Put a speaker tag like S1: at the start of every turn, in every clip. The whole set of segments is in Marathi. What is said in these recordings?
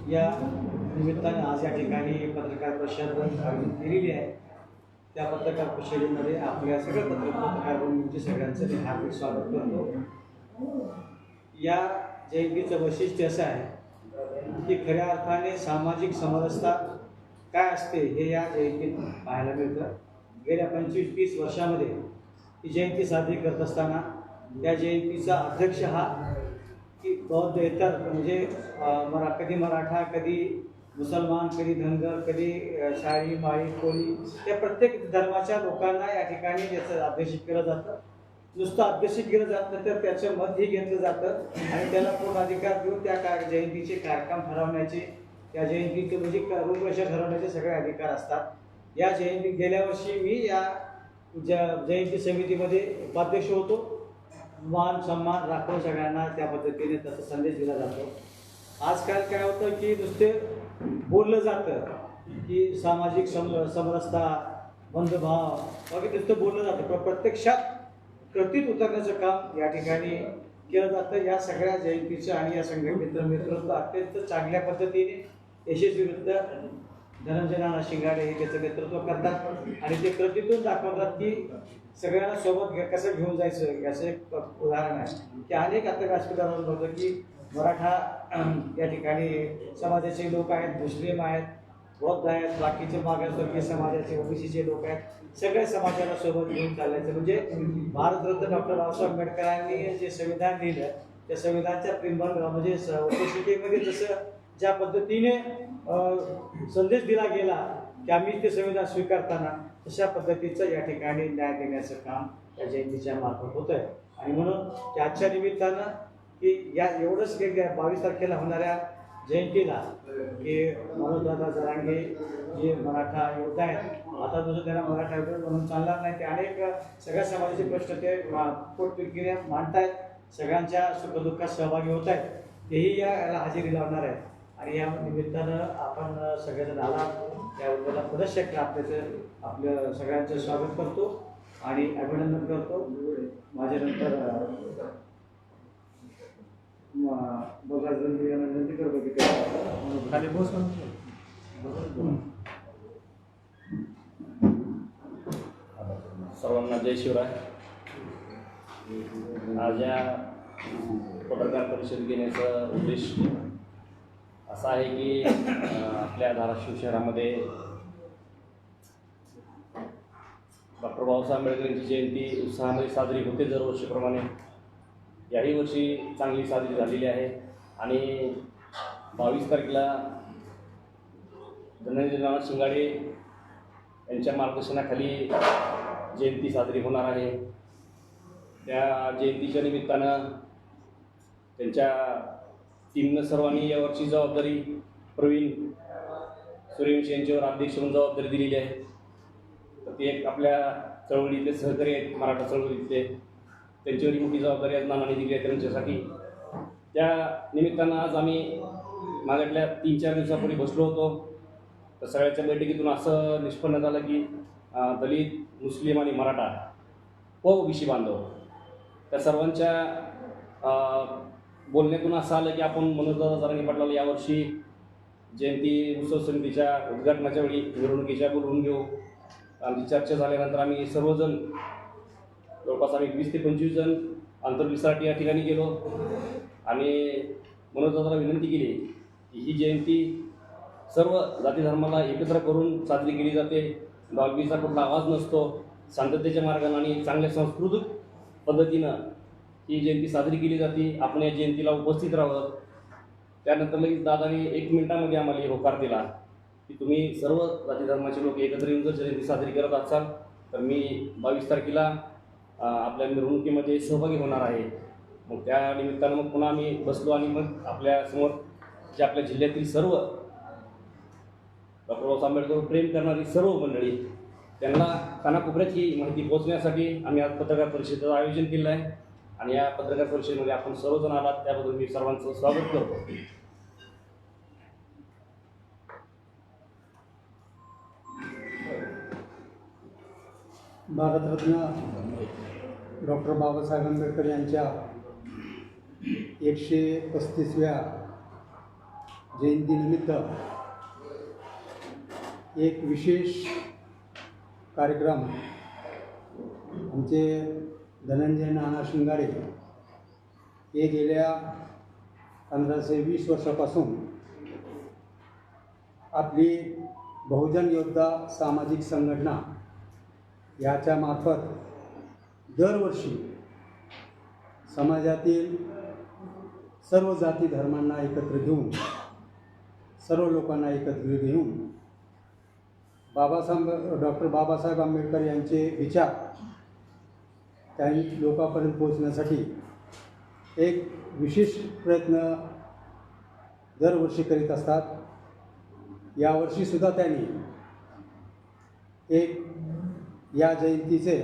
S1: या निमित्ताने आज या ठिकाणी पत्रकार परिषद आयोजित केलेली आहे। त्या पत्रकार परिषदेमध्ये आपल्या सगळ्या पत्रकार बंधूंचे सगळ्यांचं मी हार्दिक स्वागत करतो। या जयंतीचं वैशिष्ट्य असं आहे की खऱ्या अर्थाने सामाजिक समरसता काय असते हे या जयंतीत पाहायला मिळतं। गेल्या 25-30 वर्षामध्ये ही जयंती साजरी करत असताना या जयंतीचा अध्यक्ष हा की बौद्धेतर म्हणजे कधी मराठा, कधी मुसलमान, कधी धनगर, कधी शाही, माळी, कोळी या प्रत्येक धर्माच्या लोकांना या ठिकाणी ज्याचं अध्यक्षित केलं जातं। नुसतं अध्यक्षित केलं जात नाही तर त्याचं मतही घेतलं जातं आणि त्याला पूर्ण अधिकार देऊन त्या जयंतीचे कार्यक्रम ठरवण्याचे, त्या जयंतीचे म्हणजे रूपरेषा ठरवण्याचे सगळे अधिकार असतात। या जयंती गेल्या वर्षी मी या जयंती समितीमध्ये उपाध्यक्ष होतो। मान सन्मान राखून सगळ्यांना त्या पद्धतीने त्याचा संदेश दिला जातो। आजकाल काय होतं की नुसते बोललं जातं की सामाजिक समरसता, बंधुभाव वगैरे नुसतं बोललं जातं, पण प्रत्यक्षात कृतीत उतरण्याचं काम या ठिकाणी केलं जातं। या सगळ्या जयंतीचं आणि या संघटनेचं नेतृत्व अत्यंत चांगल्या पद्धतीने यशस्वीरित्या धनंजय नाना शिंगाडे हे त्याचं नेतृत्व करतात आणि ते कृतीतून दाखवतात की सगळ्यांना सोबत कसं घेऊन जायचं। याचं एक उदाहरण आहे की अनेक आता व्यासपीठावर बघतो की मराठा या ठिकाणी समाजाचे लोक आहेत, मुस्लिम आहेत, बौद्ध आहेत, बाकीचे मागासवर्गीय समाजाचे ओबीसीचे लोक आहेत, सगळ्या समाजाला सोबत घेऊन चालायचं। म्हणजे भारतरत्न डॉक्टर बाबासाहेब आंबेडकरांनी जे संविधान लिहिलं त्या संविधानाच्या प्रिंबल म्हणजे उद्देशिकेमध्ये जसं ज्या पद्धतीने संदेश दिला गेला की आम्ही ते संविधान स्वीकारताना तशा पद्धतीचं या ठिकाणी न्याय देण्याचं काम या जयंतीच्या मार्फत होतं आहे। आणि म्हणून त्याच्या निमित्तानं की या एवढंच की 22 तारखेला होणाऱ्या जयंतीला की मनोजदादा जरांगे जे मराठा योद्धा आहेत, आता जसं त्यांना मराठा योद्धा म्हणून चालणार नाही, ते अनेक सगळ्या समाजाचे प्रश्न ते पोटतिडकीने मांडतायत, सगळ्यांच्या सुखदुःखात सहभागी होत आहेत, तेही याला हजेरी लावणार आहेत। आणि या निमित्तानं आपण सगळेजण आला त्याबद्दल पुनश्च आपलं सगळ्यांचं स्वागत करतो आणि अभिनंदन करतो। माझ्यानंतर विनंती करतो की खाली बस
S2: सर्वांना जय शिवराय। आज या पत्रकार परिषद घेण्याचा उद्देश असा आहे की आपल्या धाराशिव शहरामध्ये डॉक्टर बाबासाहेब आंबेडकर यांची जयंती उत्साहामध्ये साजरी होते दरवर्षीप्रमाणे। याही वर्षी चांगली साजरी झालेली आहे आणि 22 तारखेला धनंजय नाना शिंगाडे यांच्या मार्गदर्शनाखाली जयंती साजरी होणार आहे। त्या जयंतीच्या निमित्तानं त्यांच्या टीमनं सर्वांनी यावर्षी जबाबदारी प्रवीण सूर्यवंशी यांच्यावर अध्यक्ष म्हणून जबाबदारी दिलेली आहे। तर ते एक आपल्या चळवळीतले सहकारी आहेत, मराठा चळवळीतले, त्यांच्यावरही मोठी जबाबदारी आज नानांनी दिली आहे त्यांच्यासाठी। त्या निमित्तानं आज आम्ही मागल्या 3-4 दिवसापूर्वी बसलो होतो, तर सगळ्याच्या बैठकीतून असं निष्पन्न झालं की दलित, मुस्लिम आणि मराठा व ओबीसी बांधव त्या सर्वांच्या बोलण्यातून असं आलं की आपण मनोजदादा जरांगे पाटलाला यावर्षी जयंती उत्सव समितीच्या उद्घाटनाच्या वेळी मिरवणुकीच्या बोलवून घेऊ। आमची चर्चा झाल्यानंतर आम्ही सर्वजण जवळपास 20 ते 25 जण अंतर्विसासाठी या ठिकाणी गेलो आणि मनोजदादाला विनंती केली की ही जयंती सर्व जाती धर्माला एकत्र करून साजरी केली जाते। डॉल्बीचा कुठला आवाज नसतो, शांततेच्या मार्गाने आणि चांगल्या सांस्कृतिक पद्धतीनं ही जयंती साजरी केली जाते। आपण या जयंतीला उपस्थित राहावं। त्यानंतर लगेच दादाने 1 मिनिटामध्ये आम्हाला होकार दिला की तुम्ही सर्व जाती धर्माचे लोक एकत्र येऊन जर जयंती साजरी करत असाल तर मी 22 तारखेला आपल्या मिरवणुकीमध्ये सहभागी होणार आहे। मग त्या निमित्तानं मग पुन्हा आम्ही बसलो आणि मग आपल्यासमोर जे आपल्या जिल्ह्यातील सर्व डॉक्टर बाबासाहेब आंबेडकरवर प्रेम करणारी सर्व मंडळी त्यांना कानाकोपऱ्यात ही माहिती पोहोचण्यासाठी आम्ही आज पत्रकार परिषदेचं आयोजन केलं आहे। आणि या पत्रकार परिषदेमध्ये आपण सर्वजण आलात त्याबद्दल मी सर्वांचं स्वागत करतो।
S3: भारतरत्न डॉक्टर बाबासाहेब आंबेडकर यांच्या 135व्या जयंतीनिमित्त एक विशेष कार्यक्रम आमचे धनंजय नाना शिंगाडे हे गेल्या 15 ते 20 वर्षापासून आपली बहुजन योद्धा सामाजिक संघटना याच्या मार्फत दरवर्षी समाजातील सर्व जाती धर्मांना एकत्र घेऊन, सर्व लोकांना एकत्र घेऊन डॉक्टर बाबासाहेब आंबेडकर यांचे विचार त्यांनी लोकांपर्यंत पोहोचण्यासाठी एक विशेष प्रयत्न दरवर्षी करीत असतात. यावर्षीसुद्धा त्यांनी एक या जयंतीचे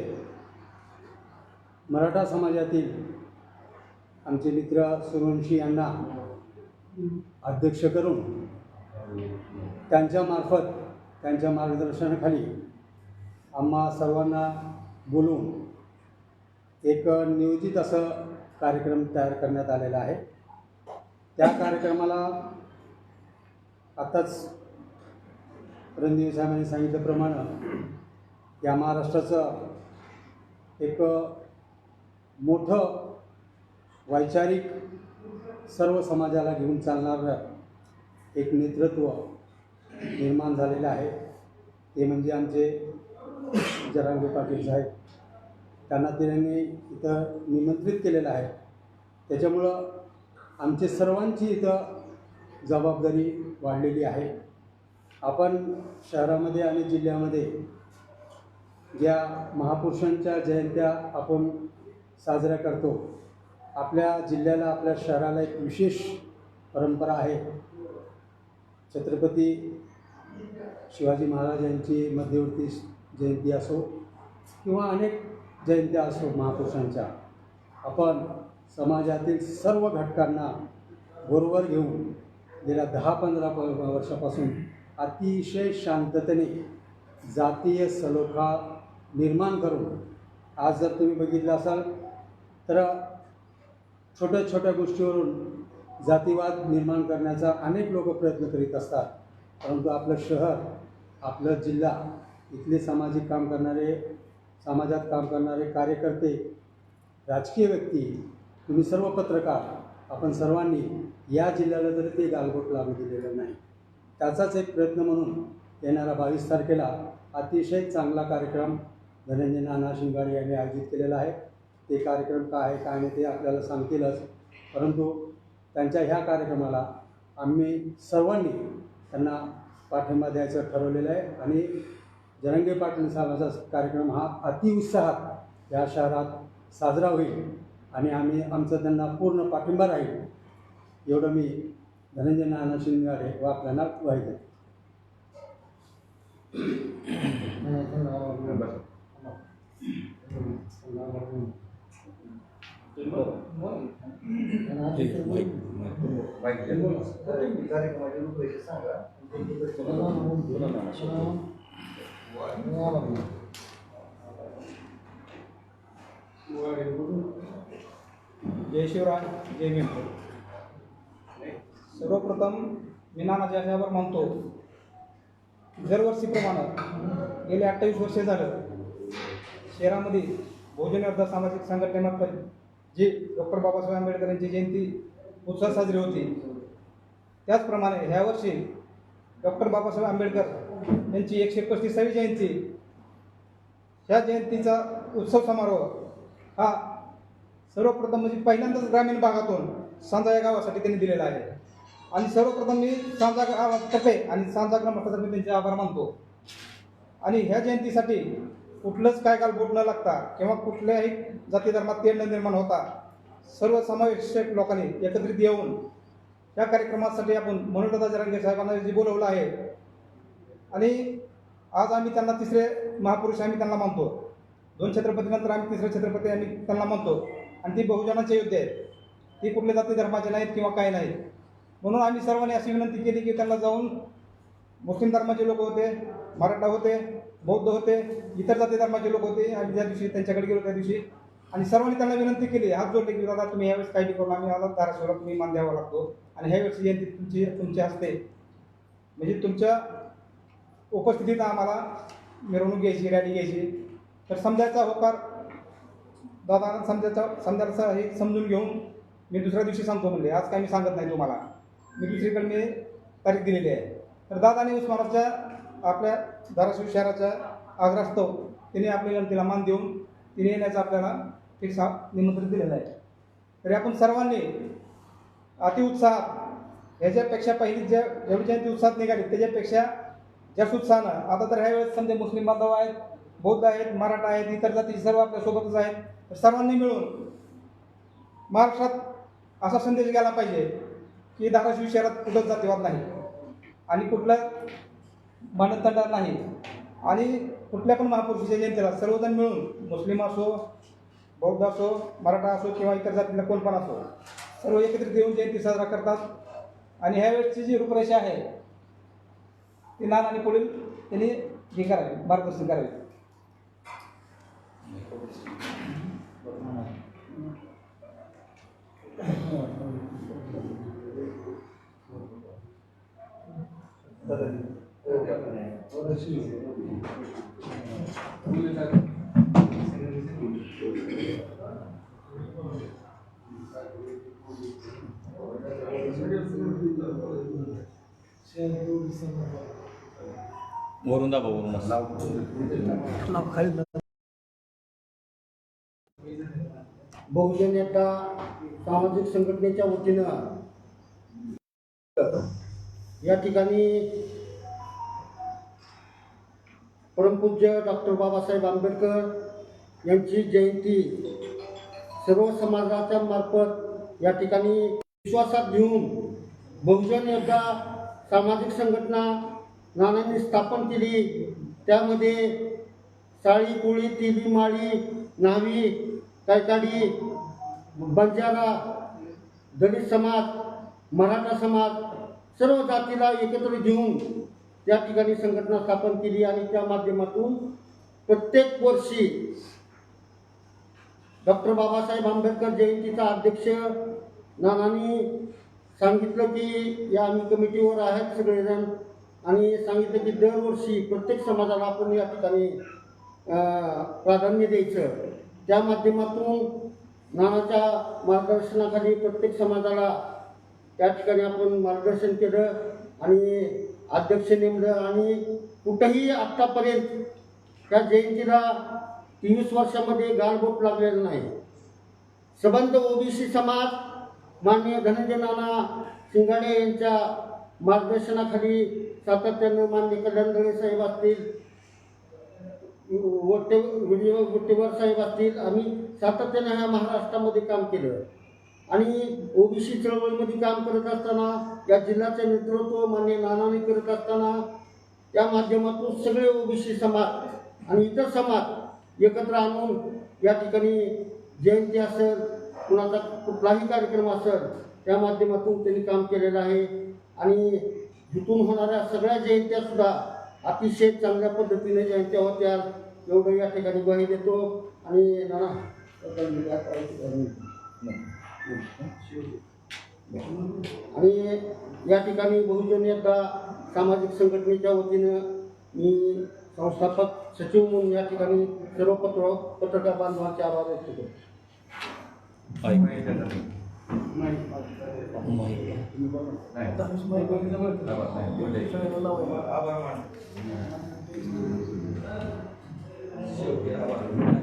S3: मराठा समाजातील आमचे मित्र सूर्यवंशी यांना अध्यक्ष करून त्यांच्यामार्फत त्यांच्या मार्गदर्शनाखाली आम्हा सर्वांना बोलवून एक नियोजित असं कार्यक्रम तयार करण्यात आलेला आहे. त्या कार्यक्रमाला आताच रणदेवी साहेबांनी सांगितल्याप्रमाणे या महाराष्ट्राचं एक मोठं वैचारिक सर्व समाजाला घेऊन चालणारं एक नेतृत्व निर्माण झालेलं आहे. ते म्हणजे आमचे जरांगे पाटील साहेब. त्यांना त्यांनी इथं निमंत्रित केलेलं आहे. त्याच्यामुळं आमचे सर्वांची इथं जबाबदारी वाढलेली आहे. आपण शहरामध्ये आणि जिल्ह्यामध्ये ज्या महापुरुषांच्या जयंत्या आपण साजऱ्या करतो, आपल्या जिल्ह्याला, आपल्या शहराला एक विशेष परंपरा आहे. छत्रपती शिवाजी महाराज यांची मध्यवर्ती जयंती असो किंवा अनेक जयंत्या असो महापुरुषांच्या, आपण समाजातील सर्व घटकांना बरोबर घेऊन गेल्या 10-15 वर्षापासून अतिशय शांततेने जातीय सलोखा निर्माण करून, आज जर तुम्ही बघितलं असाल तर छोट्या छोट्या गोष्टीवरून जातीवाद निर्माण करण्याचा अनेक लोक प्रयत्न करीत असतात. परंतु आपलं शहर, आपलं जिल्हा, इथले सामाजिक काम करणारे, समाजात काम करणारे कार्यकर्ते, राजकीय व्यक्ती, तुम्ही सर्व पत्रकार, आपण सर्वांनी या जिल्ह्याला तरी ते गालबोट लागू दिलेलं नाही. त्याचाच एक प्रयत्न म्हणून येणाऱ्या 22 तारखेला अतिशय चांगला कार्यक्रम धनंजय नाना शिंगाडे यांनी आयोजित केलेला आहे. ते कार्यक्रम काय आहे काय नाही ते आपल्याला सांगतीलच, परंतु त्यांच्या ह्या कार्यक्रमाला आम्ही सर्वांनी त्यांना पाठिंबा द्यायचं ठरवलेलं आहे. आणि जरांगे पाटील साहेबांचा कार्यक्रम हा अतिउत्साहात या शहरात साजरा होईल आणि आमचं त्यांना पूर्ण पाठिंबा राहील, एवढं मी धनंजय नाना शिंगाडे व आपल्याला ग्वाही देतो.
S4: जय शिवराय, जय भीम. सर्वप्रथम मी नानाजी याच्यावर मानतो, दरवर्षीप्रमाणे गेले 28 वर्षे झालं शहरामध्ये बहुजन योद्धा सामाजिक संघटनेमार्फत जी डॉक्टर बाबासाहेब आंबेडकर यांची जयंती उत्साह साजरी होती, त्याचप्रमाणे ह्या वर्षी डॉक्टर बाबासाहेब आंबेडकर यांची 135वी जयंती, ह्या जयंतीचा उत्सव समारोह हा सर्वप्रथम म्हणजे पहिल्यांदाच ग्रामीण भागातून सांजा या गावासाठी त्यांनी दिलेला आहे. आणि सर्वप्रथम मी सांजा गावातर्फे आणि सांजा ग्रामस्थातर्फे त्यांचे आभार मानतो. आणि ह्या जयंतीसाठी कुठलंच काय गालबोट न लागता किंवा कुठल्याही जाती धर्मात तेढ न निर्माण होता सर्व समावेशक लोकांनी एकत्रित येऊन या कार्यक्रमासाठी आपण मनोजदादा जरांगे साहेबांना जे बोलवलं आहे. आणि आज आम्ही त्यांना तिसरे महापुरुष आम्ही त्यांना मानतो. 2 छत्रपतीनंतर आम्ही तिसरे छत्रपती आम्ही त्यांना मानतो. आणि ती बहुजनाचे योद्धे आहेत, ती कुठल्या जाती धर्माचे नाहीत किंवा काय नाहीत. म्हणून आम्ही सर्वांनी अशी विनंती केली की त्यांना जाऊन, मुस्लिम धर्माचे लोक होते, मराठा होते, बौद्ध होते, इतर जाती धर्माचे लोक होते. आम्ही ज्या दिवशी त्यांच्याकडे गेलो त्या दिवशी आणि सर्वांनी त्यांना विनंती केली, हात जोडले की दादा तुम्ही ह्यावेळेस काही करून आम्ही आला धाराशिवला तुम्ही मान द्यावा लागतो आणि ह्यावेळेस जयंती तुमच्या हस्ते म्हणजे तुमच्या उपस्थितीत आम्हाला मिरवणूक घ्यायची, रॅली घ्यायची. तर समजायचा होकार दादा समजायचा हे समजून घेऊन मी दुसऱ्या दिवशी सांगतो म्हणले. आज काय मी सांगत नाही तुम्हाला, मी दुसरीकडे मी तारीख दिलेली आहे. तर दादाने उस्मानाबादच्या आपल्या धाराशिव शहराच्या आग्रहास्तव तिने आपल्या विनंतीला मान देऊन तिने येण्याचं आपल्याला फिक्स निमंत्रण दिलेलं आहे. तरी आपण सर्वांनी अतिउत्साहात ह्याच्यापेक्षा पहिली जेवढी जयंती उत्साहात निघाली त्याच्यापेक्षा जास्त उत्साहानं आता तर ह्यावेळेस समजा मुस्लिम बांधव आहेत, बौद्ध आहेत, मराठा आहेत, इतर जाती सर्व आपल्यासोबतच आहेत. तर सर्वांनी मिळून महाराष्ट्रात असा संदेश गेला पाहिजे की धाराशिव शहरात कुठंच जातीवाद नाही आणि कुठलं भांडणतंडा नाही आणि कुठल्या पण महापुरुषाच्या जयंतीला सर्वजण मिळून मुस्लिम असो, बौद्ध असो, मराठा असो किंवा इतर जातीला कोण पण असो सर्व एकत्रित येऊन जयंती साजरा करतात. आणि ह्यावेळेसची जी रूपरेषा आहे ती आणि पुढील त्यांनी हे करावे, मार्गदर्शन करावे.
S2: वरून दाबा वरून
S5: बहुजन नेता सामाजिक संघटनेच्या वतीनं या ठिकाणी परमपूज्य डॉक्टर बाबासाहेब आंबेडकर यांची जयंती सर्व समाजाच्या मार्फत या ठिकाणी विश्वासात घेऊन बहुजन योद्धा सामाजिक संघटना नानांनी स्थापन केली. त्यामध्ये साळी, कोळी, तेली, माळी, न्हावी, कायकाडी, बंजारा, दलित समाज, मराठा समाज सर्व जातीला एकत्र घेऊन त्या ठिकाणी संघटना स्थापन केली आणि त्या माध्यमातून प्रत्येक वर्षी डॉक्टर बाबासाहेब आंबेडकर जयंतीचा अध्यक्ष नानांनी सांगितलं की या आम्ही कमिटीवर आहेत सगळेजण आणि सांगितलं की दरवर्षी प्रत्येक समाजाला आपण या ठिकाणी प्राधान्य द्यायचं. त्या माध्यमातून नानाच्या मार्गदर्शनाखाली प्रत्येक समाजाला त्या ठिकाणी आपण मार्गदर्शन केलं आणि अध्यक्ष नेमलं आणि कुठंही आत्तापर्यंत त्या जयंतीला 23 वर्षामध्ये गालबोट लागलेलं नाही. सबंध ओबीसी समाज माननीय धनंजय नाना शिंगाडे यांच्या मार्गदर्शनाखाली सातत्यानं माननीय कल्याणदळे साहेब असतील, वट्टेवर साहेब असतील, आम्ही सातत्यानं ह्या महाराष्ट्रामध्ये काम केलं आणि ओबीसी चळवळीमध्ये काम करत असताना या जिल्ह्याचे नेतृत्व माननीय नानांनी करत असताना त्या माध्यमातून सगळे ओबीसी समाज आणि इतर समाज एकत्र आणून या ठिकाणी जयंती असेल, कुणाचा कुठलाही कार्यक्रम असेल त्या माध्यमातून त्यांनी काम केलेलं आहे आणि इथून होणाऱ्या सगळ्या जयंत्या सुद्धा अतिशय चांगल्या पद्धतीने जयंत्या होत्या एवढं या ठिकाणी ग्वाही देतो. आणि नाना आणि या ठिकाणी बहुजन नेता सामाजिक संघटनेच्या वतीनं मी संस्थापक सचिव म्हणून या ठिकाणी सर्व पत्रकार बांधवांचे आभार व्यक्त करतो.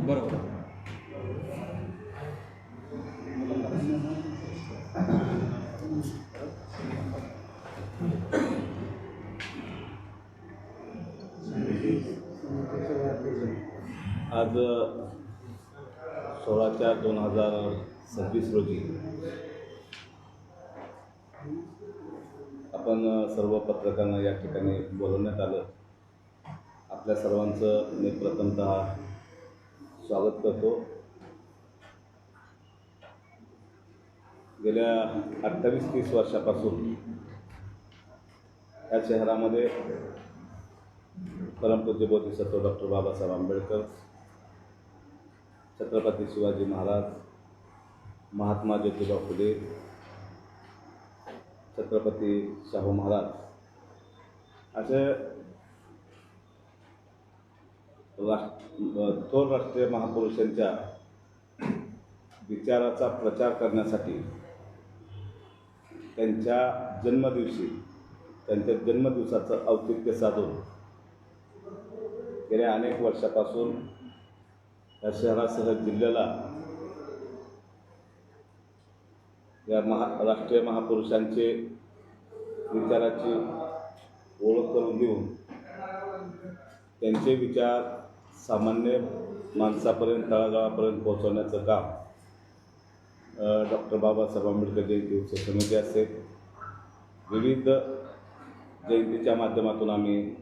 S2: बरोबर. आज 16/4/2026 रोजी आपण सर्व पत्रकारांना या ठिकाणी बोलवण्यात आलं. आपल्या सर्वांचं मी प्रथमतः स्वागत करतो. गेल्या 28-30 वर्षापासून या शहरामध्ये परमपूज्य बोधिसत्व डॉक्टर बाबासाहेब आंबेडकर
S6: छत्रपती शिवाजी महाराज, महात्मा ज्योतिबा फुले, छत्रपती शाहू महाराज असे थोर राष्ट्रीय महापुरुषांच्या विचाराचा प्रचार करण्यासाठी त्यांच्या जन्मदिवशी त्यांच्या जन्मदिवसाचं औचित्य साधून गेल्या अनेक वर्षापासून या शहरासह जिल्ह्याला या राष्ट्रीय महापुरुषांचे विचाराची ओळख करून देऊन त्यांचे विचार सामान्य माणसापर्यंत तळागाळापर्यंत पोहोचवण्याचं काम डॉक्टर बाबासाहेब आंबेडकर जयंती उत्सव समिती असेल, विविध जयंतीच्या माध्यमातून आम्ही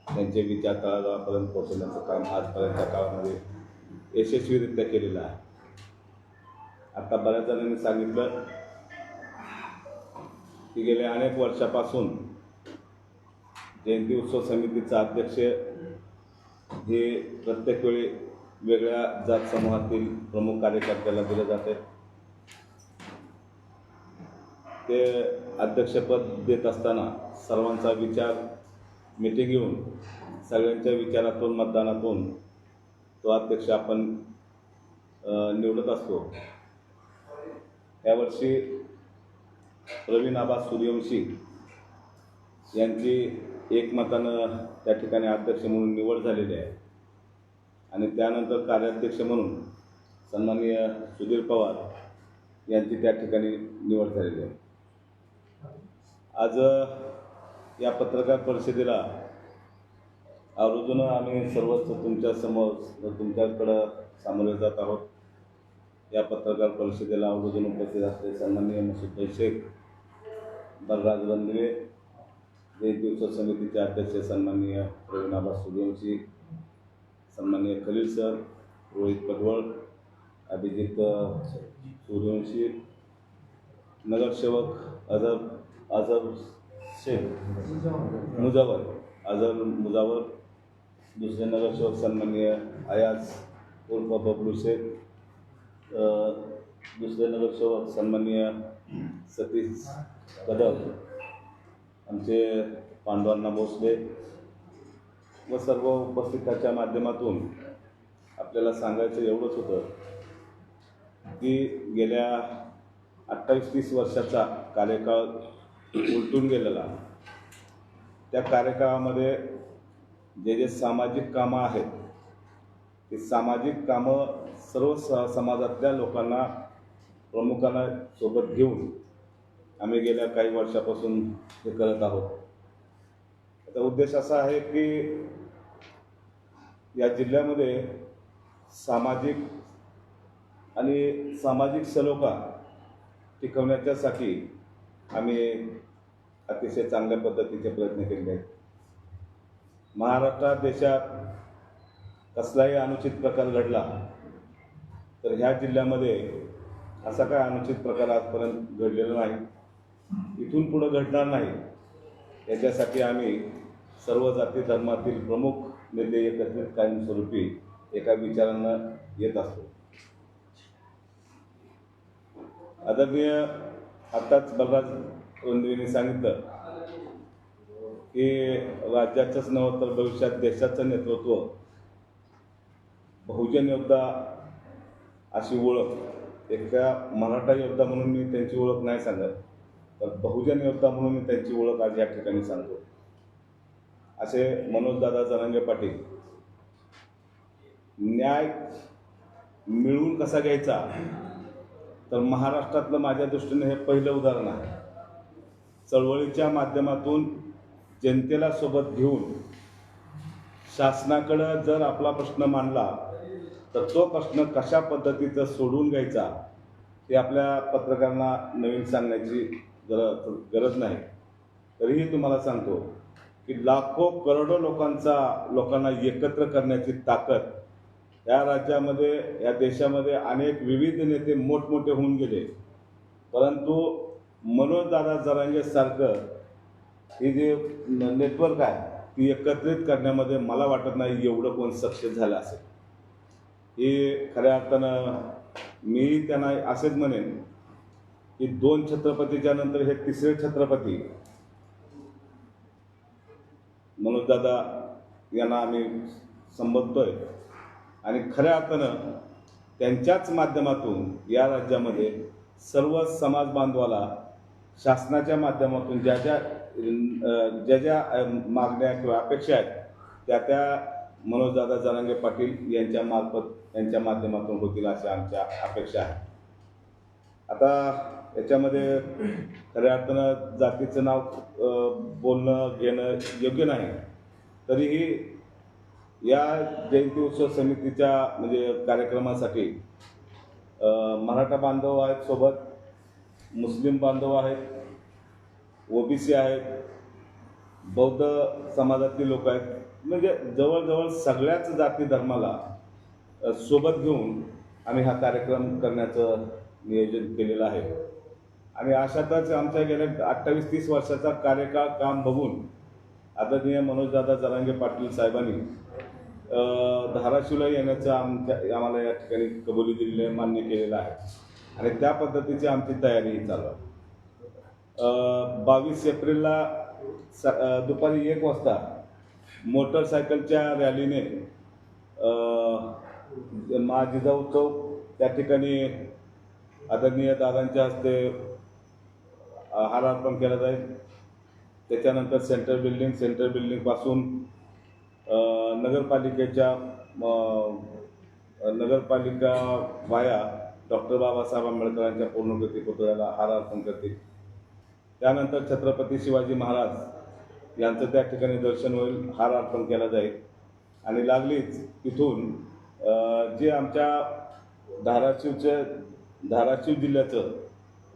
S6: त्यांचे विचार तळागाळापर्यंत पोहोचवण्याचं काम आजपर्यंतच्या काळामध्ये यशस्वीरित्या केलेलं आहे. आता बऱ्याच जणांनी सांगितलं की गेल्या अनेक वर्षापासून जयंती उत्सव समितीचा अध्यक्ष हे प्रत्येक वेळी वेगळ्या जात समूहातील प्रमुख कार्यकर्त्याला दिलं जाते. ते अध्यक्षपद देत असताना सर्वांचा विचार मिटिंग घेऊन सगळ्यांच्या विचारातून मतदानातून तो अध्यक्ष आपण निवडत असतो. यावर्षी प्रवीण आबा सूर्यवंशी यांची एकमतानं त्या ठिकाणी अध्यक्ष म्हणून निवड झालेली आहे आणि त्यानंतर कार्याध्यक्ष म्हणून सन्माननीय सुधीर पवार यांची त्या ठिकाणी निवड झालेली आहे. आज या पत्रकार परिषदेला आवर्जून आम्ही सर्वच तुमच्याकडं सामोरे जात आहोत. या पत्रकार परिषदेला आवर्जून उपस्थित असलेले सन्माननीय मसूद शेख, बलराज रंधवे, जयंती उत्सव समितीचे अध्यक्ष सन्माननीय प्रवीण आबा सूर्यवंशी, सन्माननीय खलील सर, रोहित पटवळ, अभिजित सूर्यवंशी, नगरसेवक अझर शेख मुजावर, दुसरे नगरसेवक सन्माननीय अयाज उर्फ बबलू शेख, दुसरे नगरसेवक सन्माननीय सतीश कदम, आमचे पांडुरंग भोसले व सर्व उपस्थितांच्या माध्यमातून आपल्याला सांगायचं एवढंच होतं की गेल्या 28-30 वर्षाचा कार्यकाळ उलटून गेलेला, त्या कार्यकाळामध्ये जे सामाजिक कामं आहेत ते सामाजिक कामं सर्व समाजातल्या लोकांना प्रमुखांना सोबत घेऊन आम्ही गेल्या काही वर्षापासून हे करत आहोत. आता उद्देश असा आहे की या जिल्ह्यामध्ये सामाजिक सलोखा टिकवण्याच्यासाठी आम्ही अतिशय चांगल्या पद्धतीचे प्रयत्न केले आहेत. महाराष्ट्रात देशात कसलाही अनुचित प्रकार घडला तर ह्या जिल्ह्यामध्ये असा काय अनुचित प्रकार आजपर्यंत घडलेला नाही, इथून पुढं घडणार नाही. याच्यासाठी आम्ही सर्व जाती धर्मातील प्रमुख नेते एकत्रित कायमस्वरूपी एका विचारानं येत असतो. आदरणीय आत्ताच बलराज रंधवेंनी सांगितलं की राज्याचंच नव्हे तर भविष्यात देशाचं नेतृत्व बहुजन योद्धा अशी ओळख, एका मराठा योद्धा म्हणून मी त्यांची ओळख नाही सांगत, तर बहुजन योद्धा म्हणून मी त्यांची ओळख आज या ठिकाणी सांगतो. असे मनोजदादा जरांगे पाटील न्याय मिळवून कसा घ्यायचा, तर महाराष्ट्रातलं माझ्या दृष्टीने हे पहिलं उदाहरण आहे. चळवळीच्या माध्यमातून जनतेला सोबत घेऊन शासनाकडं जर आपला प्रश्न मांडला तर तो प्रश्न कशा पद्धतीचं सोडवून घ्यायचा ते आपल्या पत्रकारांना नवीन सांगण्याची गरज नाही. तरीही तुम्हाला सांगतो की लाखो करोडो लोकांना एकत्र करण्याची ताकद या राज्यामध्ये, या देशामध्ये अनेक विविध नेते मोठमोठे होऊन गेले, परंतु मनोजदादा जरांगे सारखं हे जे नेटवर्क आहे ती एकत्रित करण्यामध्ये मला वाटत नाही एवढं कोण सक्सेस झालं असेल. हे खऱ्या अर्थानं मी त्यांना असेच म्हणेन की 2 छत्रपतीच्या नंतर हे 3रे छत्रपती मनोजदादा यांना आम्ही संबोधतोय आणि खऱ्या अर्थानं त्यांच्याच माध्यमातून या राज्यामध्ये सर्व समाज बांधवाला शासनाच्या माध्यमातून ज्या ज्या मागण्या किंवा अपेक्षा आहेत त्या मनोजदादा जरांगे पाटील यांच्या माध्यमातून होतील अशा आमच्या अपेक्षा आहेत. आता याच्यामध्ये खऱ्या अर्थानं जातीचं नाव बोलणं घेणं योग्य नाही, तरीही या जयंती उत्सव समितीच्या म्हणजे कार्यक्रमासाठी मराठा बांधव आहेत, सोबत मुस्लिम बांधव आहेत, ओबीसी आहेत, बौद्ध समाजातील लोक आहेत, म्हणजे जवळजवळ सगळ्याच जाती धर्माला सोबत घेऊन आम्ही हा कार्यक्रम करण्याचं नियोजन केलेलं आहे. आणि अशातच आमच्या गेल्या 28-30 वर्षाचा कार्यकाळ काम बघून आदरणीय मनोजदादा जरांगे पाटील साहेबांनी धाराशिवला येण्याचं आम्हाला या ठिकाणी कबुली दिलेली आहे, मान्य केलेलं आहे आणि त्या पद्धतीची आमची तयारी चालू आहे. 22 एप्रिलला दुपारी 1 वाजता मोटरसायकलच्या रॅलीने जिजाऊ चौक त्या ठिकाणी आदरणीय दादांच्या हस्ते हार अर्पण केला जाईल. त्याच्यानंतर सेंट्रल बिल्डिंगपासून नगरपालिका वाया डॉक्टर बाबासाहेब आंबेडकरांच्या पूर्णकृती पुतळ्याला हार अर्पण करतील. त्यानंतर छत्रपती शिवाजी महाराज यांचं त्या ठिकाणी दर्शन होईल, हार अर्पण केला जाईल आणि लागलीच तिथून जे आमच्या धाराशिव जिल्ह्याचं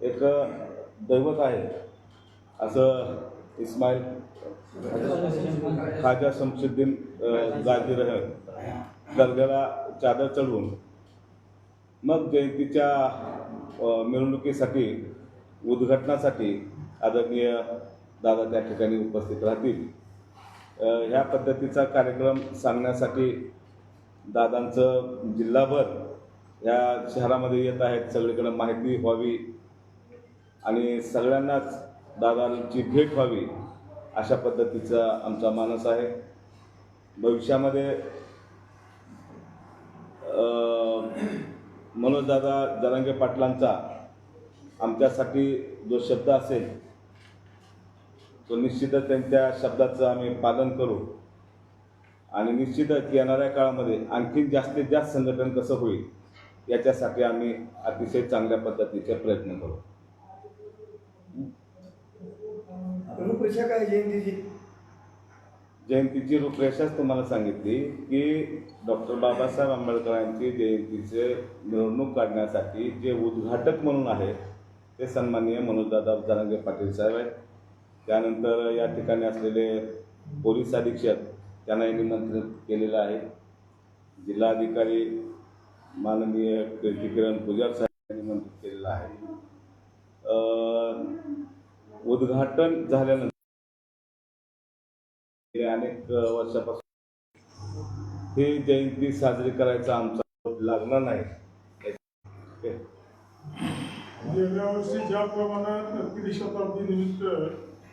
S6: एक दैवत आहे असं इस्माईल खाजा शमशुद्दीन गाजी रहन दर्ग्याला चादर चढवून मग जयंतीच्या मिरवणुकीसाठी उद्घाटनासाठी आदरणीय दादा त्या ठिकाणी उपस्थित राहतील. ह्या पद्धतीचा कार्यक्रम सांगण्यासाठी दादांचं जिल्हाभर ह्या शहरामध्ये येत आहेत, सगळीकडे माहिती व्हावी आणि सगळ्यांनाच दादांची भेट व्हावी अशा पद्धतीचा आमचा मानस आहे. भविष्यामध्ये मनोजदादा जरांगे पाटलांचा आमच्यासाठी जो शब्द असेल तो निश्चितच त्यांच्या शब्दाचं आम्ही पालन करू आणि निश्चितच येणाऱ्या काळामध्ये आणखीन जास्तीत जास्त संघटन कसं होईल याच्यासाठी आम्ही अतिशय चांगल्या पद्धतीचे प्रयत्न करू.
S1: रूपरेषा काय
S6: जयंतीची रूपरेषाच तुम्हाला सांगितली की डॉक्टर बाबासाहेब आंबेडकरांची जयंतीचे मिरवणूक काढण्यासाठी जे उद्घाटक म्हणून आहे ते सन्माननीय मनोजदादा जरांगे पाटील साहेब आहेत. त्यानंतर या ठिकाणी असलेले पोलीस अधीक्षक त्यांनाही निमंत्रित केलेलं आहे. जिल्हाधिकारी माननीय कीर्तिकिरण पुजारी साहेब यांनी निमंत्रित केलेलं आहे. उद्घाटन झाल्यानंतर अनेक वर्षापासून ही जयंती साजरी करायचा आमचा लागणार नाही.
S7: गेल्या वर्षी ज्या प्रमाणात त्रिशताब्दी निमित्त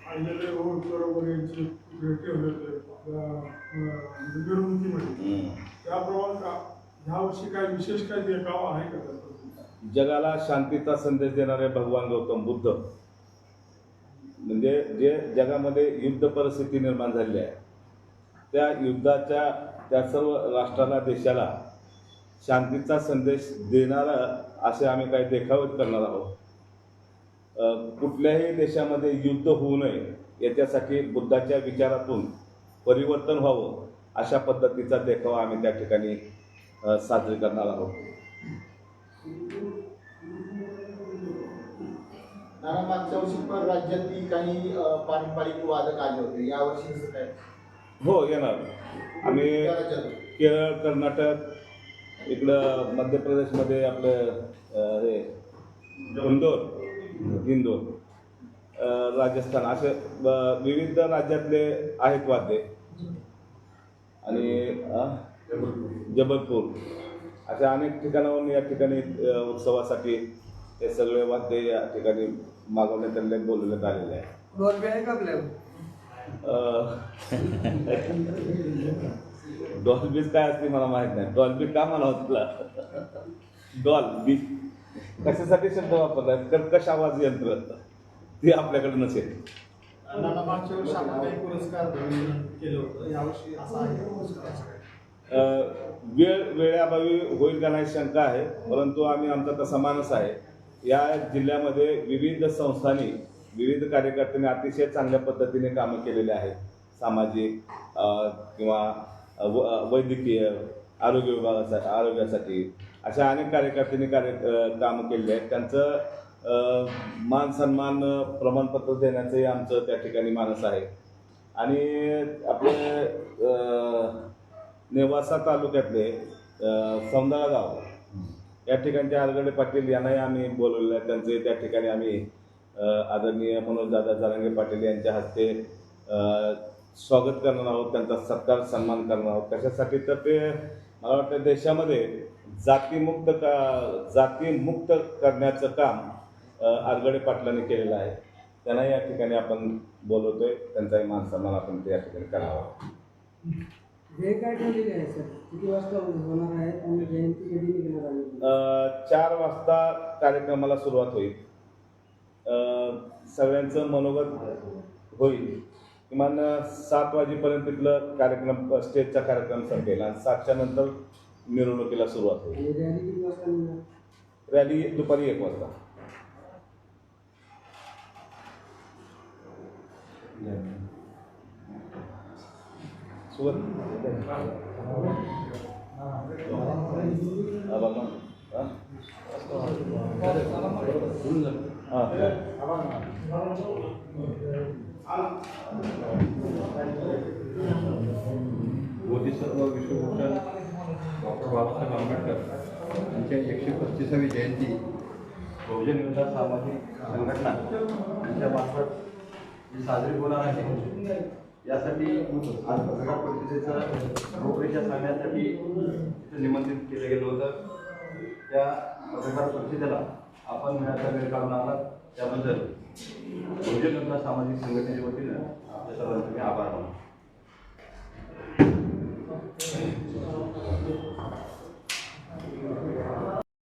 S7: आलेले होळकर यांची भेटी होते मिरवणुकीमध्ये, त्याप्रमाणे ह्या वर्षी काय विशेष काय देखावा आहे का?
S6: जगाला शांतीचा संदेश देणारे भगवान गौतम बुद्ध म्हणजे जे जगामध्ये युद्ध परिस्थिती निर्माण झालेली आहे त्या युद्धाच्या त्या सर्व राष्ट्राला देशाला शांतीचा संदेश देणारा असे आम्ही काही देखावे करणार आहोत. कुठल्याही देशामध्ये युद्ध होऊ नये याच्यासाठी बुद्धाच्या विचारातून परिवर्तन व्हावं अशा पद्धतीचा देखावा आम्ही त्या ठिकाणी साजरी करणार आहोत.
S5: मागच्या वर्षी पण राज्यातील काही पारंपरिक वादक आले होते, यावर्षी कसं काय?
S6: हो, येणार. आम्ही केरळ, कर्नाटक, इकडं मध्य प्रदेशमध्ये आपलं हे इंदोर, राजस्थान असे विविध राज्यातले आहेत वाद्ये आणि जबलपूर अशा अनेक ठिकाणाहून या ठिकाणी उत्सवासाठी हे सगळे वाद्य या ठिकाणी मागवण्यात आलेले बोलवण्यात आलेले आहे. डॉल्बीज काय असते मला माहित नाही. डॉल्बी का मला तुला डॉल्बी कशासाठी शब्द वापरला? कर्कश आवाज यंत्र ते आपल्याकडे नसेल.
S1: मागच्या वर्षी आपण काही पुरस्कार केलं होतं, यावर्षी असा आहे पुरस्कार.
S6: वेळेअभावी होईल का नाही शंका आहे, परंतु आम्ही आमचा तसा मानस आहे. या जिल्ह्यामध्ये विविध संस्थांनी विविध कार्यकर्त्यांनी अतिशय चांगल्या पद्धतीने कामं केलेली आहेत. सामाजिक किंवा वैद्यकीय आरोग्यासाठी अशा अनेक कार्यकर्त्यांनी कामं केलेली आहेत. त्यांचं मान सन्मान प्रमाणपत्र देण्याचंही आमचं त्या ठिकाणी मानस आहे. आणि आपले नेवासा तालुक्यातले सौंदळा गाव या ठिकाणचे आरगडे पाटील यांनाही आम्ही बोलवलेलं आहे. त्यांचे त्या ठिकाणी आम्ही आदरणीय मनोजदादा जरांगे पाटील यांच्या हस्ते स्वागत करणार आहोत, त्यांचा सत्कार सन्मान करणार आहोत. कशासाठी तर ते मला वाटतं देशामध्ये जातीमुक्त करण्याचं काम आरगडे पाटलांनी केलेलं आहे. त्यांनाही या ठिकाणी आपण बोलवतोय, त्यांचाही मान सन्मान आपण त्या ठिकाणी करावा.
S3: वेळ काय ठरलेली आहे सर? किती वाजता होणार आहे आणि जयंती कधी निघणार आहे?
S6: 4 वाजता कार्यक्रमाला सुरुवात होईल. सगळ्यांचं मनोगत होईल. किमान 7 वाजेपर्यंत तिथलं कार्यक्रम स्टेजचा कार्यक्रम संपेल आणि 7च्या नंतर मिरवणुकीला सुरुवात होईल.
S3: रॅली किती वाजता निघणार?
S6: रॅली दुपारी 1 वाजता.
S8: बोधिसत्व विश्वभूषण डॉक्टर बाबासाहेब आंबेडकर यांच्या 135वी जयंती बहुजन विकास सामाजिक संघटना यांच्या मार्फत जी साजरी होणार आहे, यासाठी आज पत्रकार परिषदेचं रूपरेषा सांगण्यासाठी इथं निमंत्रित केलं गेलं होतं. त्या पत्रकार परिषदेला आपण वेळाचा वेळ काढून आलात त्याबद्दल बहुजन विकास सामाजिक संघटनेच्या वतीनं आपल्या सर्वांचे मी आभार मानतो.